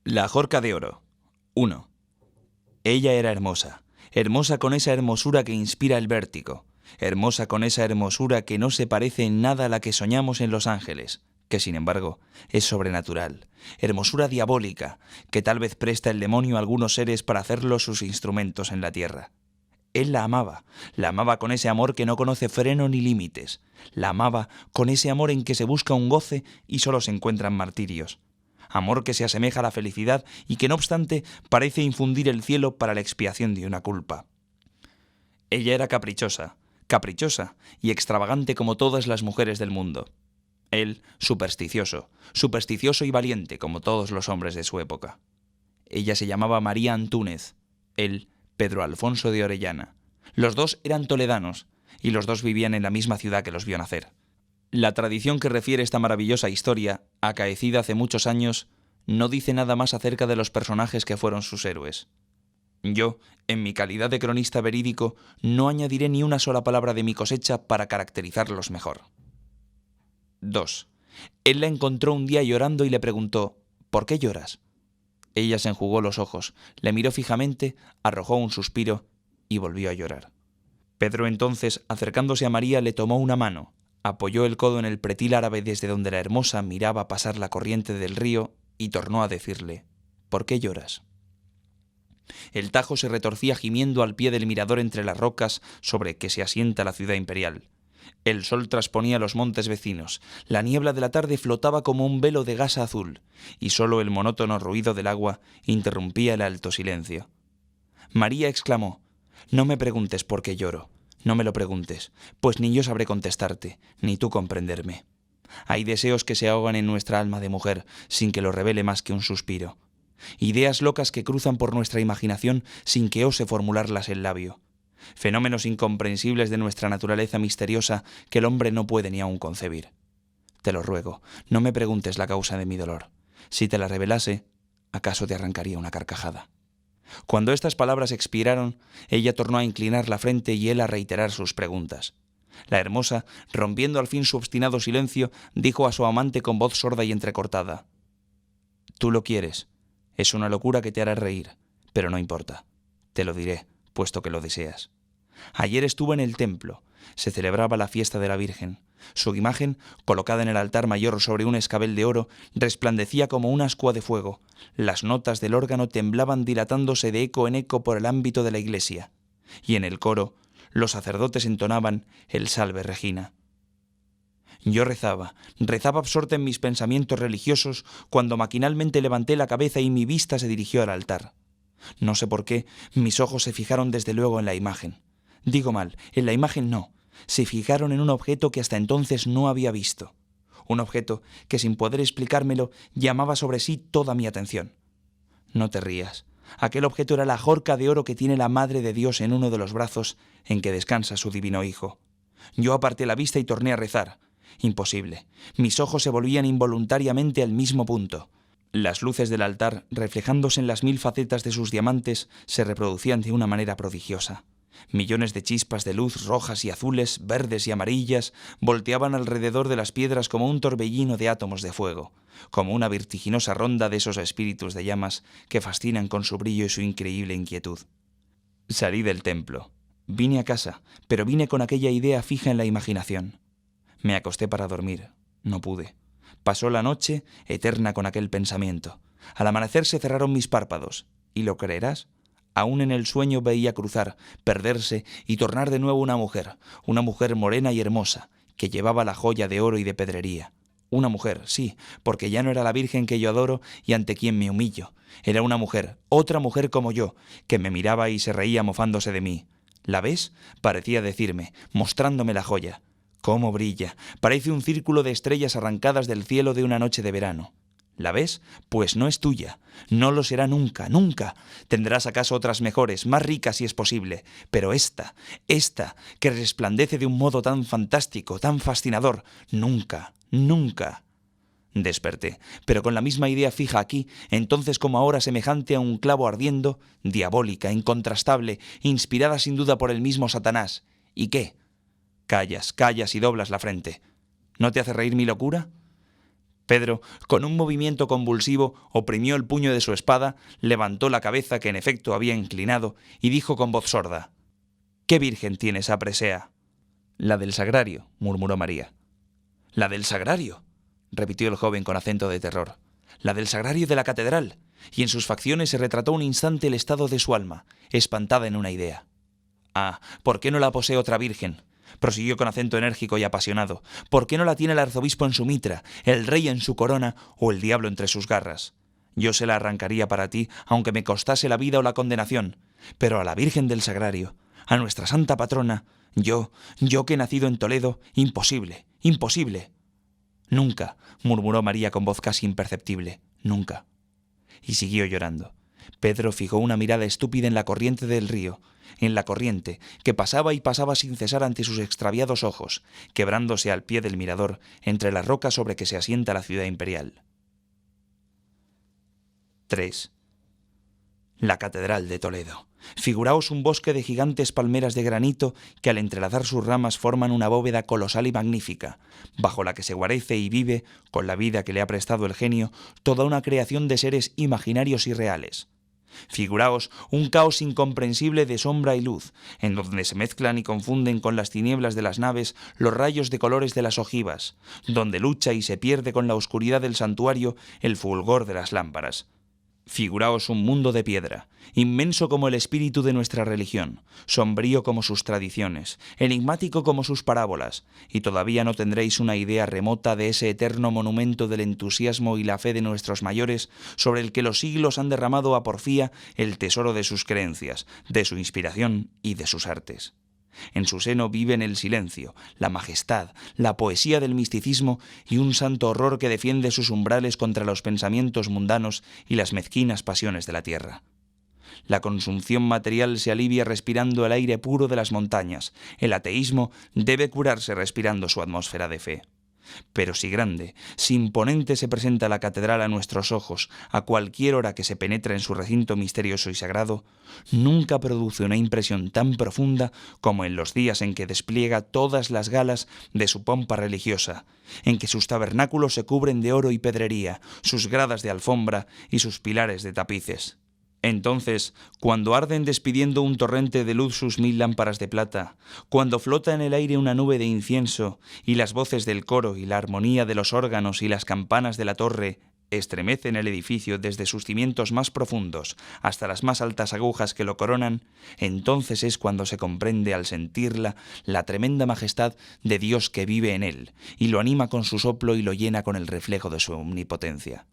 La Jorca de Oro. 1. Ella era hermosa, hermosa con esa hermosura que inspira el vértigo, hermosa con esa hermosura que no se parece en nada a la que soñamos en Los Ángeles, que sin embargo es sobrenatural, hermosura diabólica, que tal vez presta el demonio a algunos seres para hacerlos sus instrumentos en la tierra. Él la amaba con ese amor que no conoce freno ni límites, la amaba con ese amor en que se busca un goce y solo se encuentran martirios. Amor que se asemeja a la felicidad y que no obstante parece infundir el cielo para la expiación de una culpa. Ella era caprichosa y extravagante como todas las mujeres del mundo. Él, supersticioso y valiente como todos los hombres de su época. Ella se llamaba María Antúnez, él, Pedro Alfonso de Orellana. Los dos eran toledanos y los dos vivían en la misma ciudad que los vio nacer. La tradición que refiere esta maravillosa historia, acaecida hace muchos años, no dice nada más acerca de los personajes que fueron sus héroes. Yo, en mi calidad de cronista verídico, no añadiré ni una sola palabra de mi cosecha para caracterizarlos mejor. 2. Él la encontró un día llorando y le preguntó: ¿por qué lloras? Ella se enjugó los ojos, le miró fijamente, arrojó un suspiro y volvió a llorar. Pedro entonces, acercándose a María, le tomó una mano, apoyó el codo en el pretil árabe desde donde la hermosa miraba pasar la corriente del río y tornó a decirle: ¿por qué lloras? El Tajo se retorcía gimiendo al pie del mirador entre las rocas sobre que se asienta la ciudad imperial. El sol trasponía los montes vecinos, la niebla de la tarde flotaba como un velo de gasa azul, y sólo el monótono ruido del agua interrumpía el alto silencio. María exclamó: «No me preguntes por qué lloro, no me lo preguntes, pues ni yo sabré contestarte, ni tú comprenderme. Hay deseos que se ahogan en nuestra alma de mujer, sin que lo revele más que un suspiro. Ideas locas que cruzan por nuestra imaginación sin que ose formularlas el labio. Fenómenos incomprensibles de nuestra naturaleza misteriosa que el hombre no puede ni aun concebir. Te lo ruego, no me preguntes la causa de mi dolor. Si te la revelase, acaso te arrancaría una carcajada». Cuando estas palabras expiraron, ella tornó a inclinar la frente y él a reiterar sus preguntas. La hermosa, rompiendo al fin su obstinado silencio, dijo a su amante con voz sorda y entrecortada: «Tú lo quieres. Es una locura que te hará reír, pero no importa. Te lo diré, puesto que lo deseas. Ayer estuve en el templo. Se celebraba la fiesta de la Virgen. Su imagen, colocada en el altar mayor sobre un escabel de oro, resplandecía como una ascua de fuego. Las notas del órgano temblaban dilatándose de eco en eco por el ámbito de la iglesia. Y en el coro, los sacerdotes entonaban el Salve Regina. Yo rezaba absorta en mis pensamientos religiosos, cuando maquinalmente levanté la cabeza y mi vista se dirigió al altar. No sé por qué, mis ojos se fijaron desde luego en la imagen. Digo mal, en la imagen no. Se fijaron en un objeto que hasta entonces no había visto. Un objeto que, sin poder explicármelo, llamaba sobre sí toda mi atención. No te rías. Aquel objeto era la jorca de oro que tiene la Madre de Dios en uno de los brazos en que descansa su divino Hijo. Yo aparté la vista y torné a rezar. Imposible. Mis ojos se volvían involuntariamente al mismo punto. Las luces del altar, reflejándose en las 1000 facetas de sus diamantes, se reproducían de una manera prodigiosa. Millones de chispas de luz rojas y azules, verdes y amarillas, volteaban alrededor de las piedras como un torbellino de átomos de fuego, como una vertiginosa ronda de esos espíritus de llamas que fascinan con su brillo y su increíble inquietud. Salí del templo. Vine a casa, pero vine con aquella idea fija en la imaginación. Me acosté para dormir. No pude. Pasó la noche eterna con aquel pensamiento. Al amanecer se cerraron mis párpados. ¿Y lo creerás? Aún en el sueño veía cruzar, perderse y tornar de nuevo una mujer morena y hermosa, que llevaba la joya de oro y de pedrería. Una mujer, sí, porque ya no era la Virgen que yo adoro y ante quien me humillo. Era una mujer, otra mujer como yo, que me miraba y se reía mofándose de mí. ¿La ves?, parecía decirme, mostrándome la joya. ¿Cómo brilla? Parece un círculo de estrellas arrancadas del cielo de una noche de verano. ¿La ves? Pues no es tuya. No lo será nunca, nunca. Tendrás acaso otras mejores, más ricas si es posible. Pero esta, que resplandece de un modo tan fantástico, tan fascinador, nunca, nunca. Desperté, pero con la misma idea fija aquí, entonces como ahora semejante a un clavo ardiendo, diabólica, incontrastable, inspirada sin duda por el mismo Satanás. ¿Y qué? Callas y doblas la frente. ¿No te hace reír mi locura? Pedro, con un movimiento convulsivo, oprimió el puño de su espada, levantó la cabeza que en efecto había inclinado y dijo con voz sorda: «¿Qué virgen tiene esa presea?» «La del sagrario», murmuró María. «¿La del sagrario?», repitió el joven con acento de terror. «La del sagrario de la catedral», y en sus facciones se retrató un instante el estado de su alma, espantada en una idea. «Ah, ¿por qué no la posee otra virgen?», prosiguió con acento enérgico y apasionado. «¿Por qué no la tiene el arzobispo en su mitra, el rey en su corona o el diablo entre sus garras? Yo se la arrancaría para ti, aunque me costase la vida o la condenación. Pero a la Virgen del Sagrario, a nuestra santa patrona, yo que he nacido en Toledo, imposible, imposible». «Nunca», murmuró María con voz casi imperceptible, «nunca». Y siguió llorando. Pedro fijó una mirada estúpida en la corriente del río, en la corriente, que pasaba y pasaba sin cesar ante sus extraviados ojos, quebrándose al pie del mirador, entre las rocas sobre que se asienta la ciudad imperial. 3. La Catedral de Toledo. Figuraos un bosque de gigantes palmeras de granito que al entrelazar sus ramas forman una bóveda colosal y magnífica, bajo la que se guarece y vive, con la vida que le ha prestado el genio, toda una creación de seres imaginarios y reales. Figuraos un caos incomprensible de sombra y luz, en donde se mezclan y confunden con las tinieblas de las naves los rayos de colores de las ojivas, donde lucha y se pierde con la oscuridad del santuario el fulgor de las lámparas. Figuraos un mundo de piedra, inmenso como el espíritu de nuestra religión, sombrío como sus tradiciones, enigmático como sus parábolas, y todavía no tendréis una idea remota de ese eterno monumento del entusiasmo y la fe de nuestros mayores, sobre el que los siglos han derramado a porfía el tesoro de sus creencias, de su inspiración y de sus artes. En su seno viven el silencio, la majestad, la poesía del misticismo y un santo horror que defiende sus umbrales contra los pensamientos mundanos y las mezquinas pasiones de la tierra. La consumción material se alivia respirando el aire puro de las montañas. El ateísmo debe curarse respirando su atmósfera de fe. Pero si grande, si imponente se presenta la catedral a nuestros ojos, a cualquier hora que se penetra en su recinto misterioso y sagrado, nunca produce una impresión tan profunda como en los días en que despliega todas las galas de su pompa religiosa, en que sus tabernáculos se cubren de oro y pedrería, sus gradas de alfombra y sus pilares de tapices. Entonces, cuando arden despidiendo un torrente de luz sus 1000 lámparas de plata, cuando flota en el aire una nube de incienso, y las voces del coro y la armonía de los órganos y las campanas de la torre estremecen el edificio desde sus cimientos más profundos hasta las más altas agujas que lo coronan, entonces es cuando se comprende al sentirla la tremenda majestad de Dios que vive en él, y lo anima con su soplo y lo llena con el reflejo de su omnipotencia.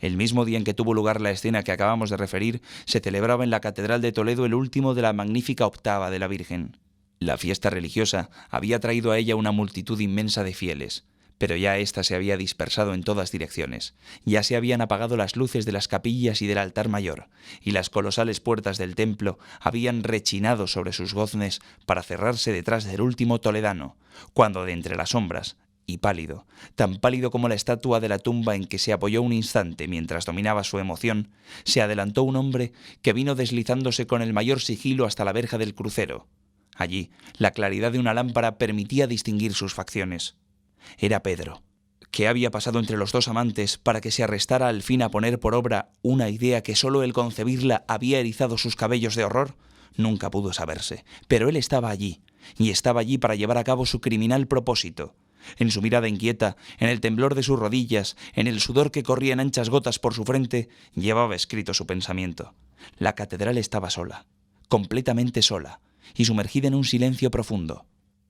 El mismo día en que tuvo lugar la escena que acabamos de referir, se celebraba en la Catedral de Toledo el último de la magnífica octava de la Virgen. La fiesta religiosa había traído a ella una multitud inmensa de fieles, pero ya ésta se había dispersado en todas direcciones. Ya se habían apagado las luces de las capillas y del altar mayor, y las colosales puertas del templo habían rechinado sobre sus goznes para cerrarse detrás del último toledano, cuando de entre las sombras, y pálido, tan pálido como la estatua de la tumba en que se apoyó un instante mientras dominaba su emoción, se adelantó un hombre que vino deslizándose con el mayor sigilo hasta la verja del crucero. Allí, la claridad de una lámpara permitía distinguir sus facciones. Era Pedro. ¿Qué había pasado entre los dos amantes para que se arrestara al fin a poner por obra una idea que sólo el concebirla había erizado sus cabellos de horror? Nunca pudo saberse, pero él estaba allí, y estaba allí para llevar a cabo su criminal propósito. En su mirada inquieta, en el temblor de sus rodillas, en el sudor que corría en anchas gotas por su frente, llevaba escrito su pensamiento. La catedral estaba sola, completamente sola, y sumergida en un silencio profundo.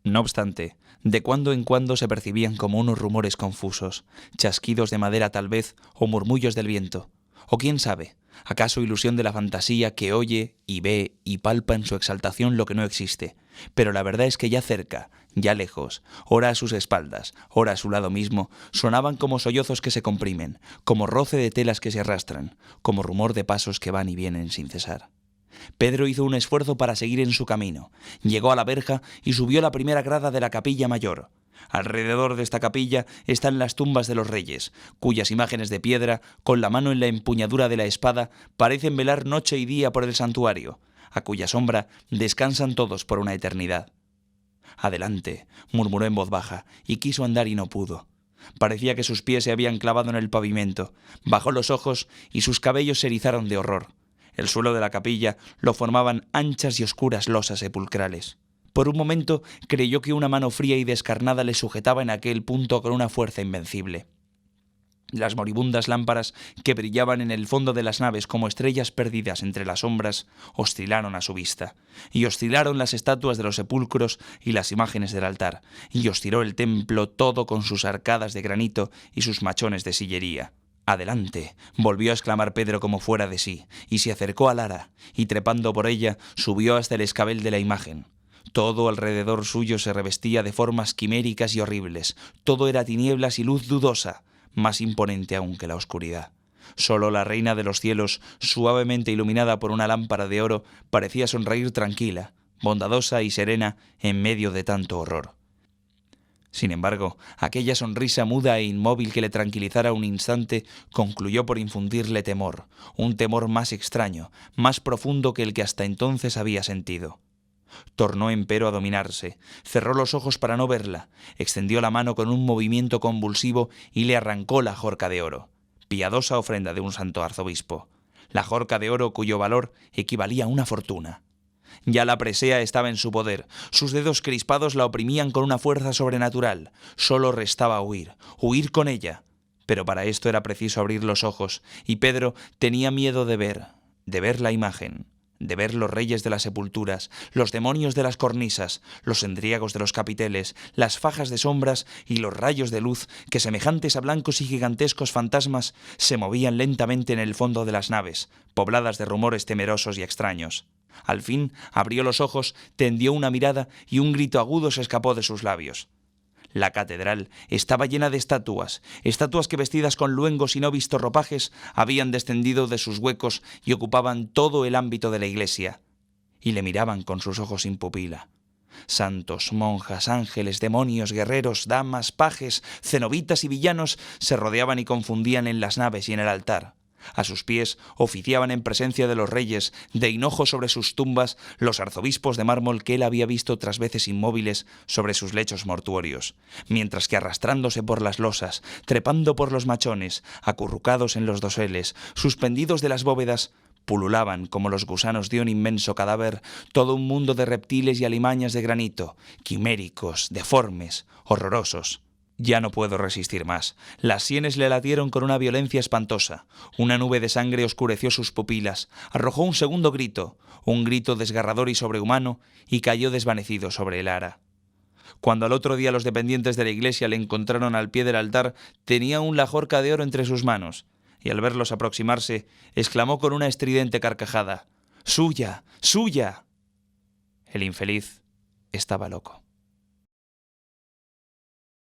No obstante, de cuando en cuando se percibían como unos rumores confusos, chasquidos de madera tal vez, o murmullos del viento. O quién sabe, acaso ilusión de la fantasía que oye y ve y palpa en su exaltación lo que no existe. Pero la verdad es que ya cerca, ya lejos, ora a sus espaldas, ora a su lado mismo, sonaban como sollozos que se comprimen, como roce de telas que se arrastran, como rumor de pasos que van y vienen sin cesar. Pedro hizo un esfuerzo para seguir en su camino. Llegó a la verja y subió la primera grada de la capilla mayor. Alrededor de esta capilla están las tumbas de los reyes, cuyas imágenes de piedra, con la mano en la empuñadura de la espada, parecen velar noche y día por el santuario, a cuya sombra descansan todos por una eternidad. «Adelante», murmuró en voz baja, y quiso andar y no pudo. Parecía que sus pies se habían clavado en el pavimento. Bajó los ojos y sus cabellos se erizaron de horror. El suelo de la capilla lo formaban anchas y oscuras losas sepulcrales. Por un momento creyó que una mano fría y descarnada le sujetaba en aquel punto con una fuerza invencible. Las moribundas lámparas que brillaban en el fondo de las naves como estrellas perdidas entre las sombras oscilaron a su vista, y oscilaron las estatuas de los sepulcros y las imágenes del altar, y osciló el templo todo con sus arcadas de granito y sus machones de sillería. «Adelante», volvió a exclamar Pedro como fuera de sí, y se acercó al ara, y trepando por ella subió hasta el escabel de la imagen. Todo alrededor suyo se revestía de formas quiméricas y horribles, todo era tinieblas y luz dudosa, más imponente aún que la oscuridad. Solo la reina de los cielos, suavemente iluminada por una lámpara de oro, parecía sonreír tranquila, bondadosa y serena en medio de tanto horror. Sin embargo, aquella sonrisa muda e inmóvil que le tranquilizara un instante concluyó por infundirle temor, un temor más extraño, más profundo que el que hasta entonces había sentido. Tornó empero a dominarse, cerró los ojos para no verla, extendió la mano con un movimiento convulsivo y le arrancó la jorca de oro, piadosa ofrenda de un santo arzobispo, la jorca de oro cuyo valor equivalía a una fortuna. Ya la presea estaba en su poder, sus dedos crispados la oprimían con una fuerza sobrenatural, solo restaba huir con ella, pero para esto era preciso abrir los ojos, y Pedro tenía miedo de ver la imagen, de ver los reyes de las sepulturas, los demonios de las cornisas, los endriagos de los capiteles, las fajas de sombras y los rayos de luz que, semejantes a blancos y gigantescos fantasmas, se movían lentamente en el fondo de las naves, pobladas de rumores temerosos y extraños. Al fin abrió los ojos, tendió una mirada y un grito agudo se escapó de sus labios. La catedral estaba llena de estatuas que vestidas con luengos y no vistos ropajes habían descendido de sus huecos y ocupaban todo el ámbito de la iglesia, y le miraban con sus ojos sin pupila. Santos, monjas, ángeles, demonios, guerreros, damas, pajes, cenobitas y villanos se rodeaban y confundían en las naves y en el altar. A sus pies oficiaban en presencia de los reyes, de hinojo sobre sus tumbas, los arzobispos de mármol que él había visto otras veces inmóviles sobre sus lechos mortuorios, mientras que arrastrándose por las losas, trepando por los machones, acurrucados en los doseles, suspendidos de las bóvedas, pululaban como los gusanos de un inmenso cadáver todo un mundo de reptiles y alimañas de granito, quiméricos, deformes, horrorosos. Ya no puedo resistir más. Las sienes le latieron con una violencia espantosa. Una nube de sangre oscureció sus pupilas. Arrojó un segundo grito, un grito desgarrador y sobrehumano, y cayó desvanecido sobre el ara. Cuando al otro día los dependientes de la iglesia le encontraron al pie del altar, tenía aún la jorca de oro entre sus manos, y al verlos aproximarse, exclamó con una estridente carcajada: «¡Suya! ¡Suya!». El infeliz estaba loco.